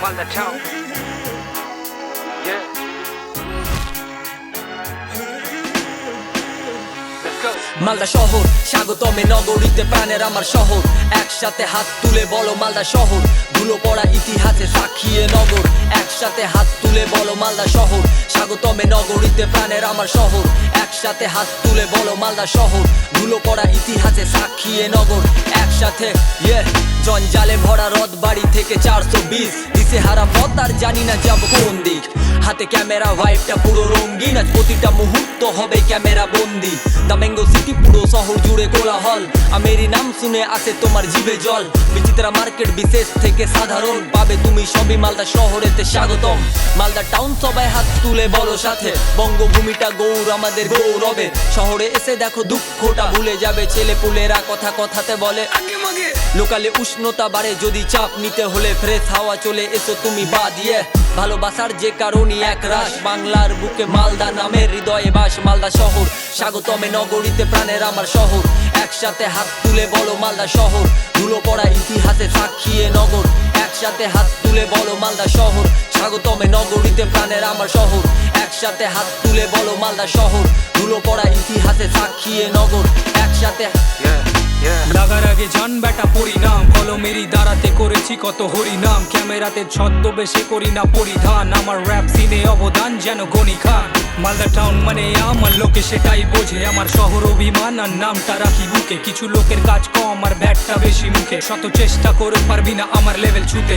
Malda town. Yeah. Let's go. Malda শহর স্বাগতমে নগরীতে প্রাণের আমার শহর একসাথে হাত তুলে বলো মালদা শহর ধুলো পড়া ইতিহাসে সাক্ষী নগর একসাথে হাত তুলে বলো মালদা শহর স্বাগতমে নগরীতে প্রাণের আমার শহর একসাথে হাত তুলে বলো মালদা শহর ধুলো পড়া ইতিহাসে সাক্ষী নগর একসাথে জঞ্জালে ভরা রথ বাড়ি থেকে 420 দিশে হারা পথ আর জানি না যাব কোন দিক হাতে ক্যামেরা ভাইবটা পুরো রঙিন আজ প্রতিটা মুহূর্ত হবে ক্যামেরা বন্দি দ্য ম্যাঙ্গো সিটি পুরো শহর জুড়ে কোলাহল আমেরি নাম শুনে আসে তোমার জিভে জল বিচিত্রা মার্কেট বিশেষ থেকে সাধারণ পাবে তুমি সবই মালদা শহরেতে স্বাগতম মালদা টাউন সবাই হাত তুলে বলো সাথে বঙ্গভূমিটা গৌর আমাদের গৌরবে শহরে এসে দেখো দুঃখটা ভুলে যাবে ছেলে পুলেরা কথা কথাতে বলে লোকালে উষ্ণতা বাড়ে যদি চাপ নিতে হলে ফ্রেশ হাওয়া চলে এসো তুমি বা দিয়ে ভালোবাসার যে কারণই এক রাশ বাংলার বুকে মালদা নামের হৃদয়ে বাস মালদা শহর স্বাগতমে নগরীতে প্রাণের আমার শহর একসাথে হাত তুলে বলো মালদা শহর ধুলো পড়া ইতিহাসে সাক্ষী নগর একসাথে হাত তুলে বলো মালদা শহর স্বাগতমে নগরীতে প্রাণের আমার শহর একসাথে হাত তুলে বলো মালদা শহর ধুলো পড়া ইতিহাসে সাক্ষী নগর একসাথে লাগার আগে জান বেটা পরিণাম কলমেরই দাঁড়াতে করেছি কত হরিনাম ক্যামেরাতে ছদ্মবেশে করি না পরিধান আমার র‍্যাপ সিনে অবদান যেন গনি খান মালদা টাউন মানে আমার লোকে সেটাই বোঝে আমার শহর অভিমান আর নামটা রাখি বুকে কিছু লোকের কাজ কম আর ব্যাটটা বেশি মুখে শত চেষ্টা করে পারবি না আমার লেভেল ছুতে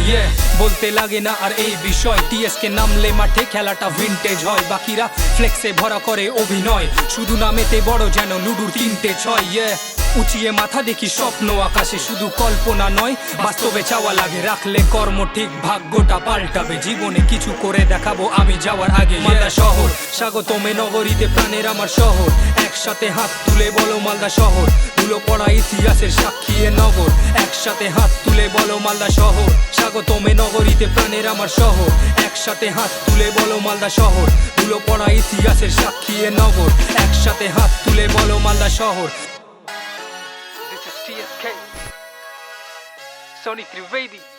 বলতে লাগে না আর এই বিষয় টিএসকে নামলে মাঠে খেলাটা ভিনটেজ হয় বাকিরা ফ্লেক্সে ভরা করে অভিনয় শুধু নামেতে বড় যেন লুডুর 3টে 6 উঁচিয়ে মাথা দেখি স্বপ্ন আকাশে শুধু কল্পনা নয় বাস্তবে চাওয়া লাগে রাখলে কর্ম ঠিক ভাগ্যটা পাল্টাবে জীবনে কিছু করে দেখাবো আমি যাওয়ার আগে মালদা শহর স্বাগতমে নগরীতে প্রাণের আমার শহর একসাথে হাত তুলে বলো মালদা শহর ধুলো পড়া ইতিহাসের সাক্ষী নগর একসাথে হাত তুলে বলো মালদা শহর স্বাগতমে নগরীতে প্রাণের আমার শহর একসাথে হাত তুলে বলো মালদা শহর ধুলো পড়া ইতিহাসের সাক্ষী নগর একসাথে হাত তুলে বলো মালদা শহর This is TSK. Sony Trivedi.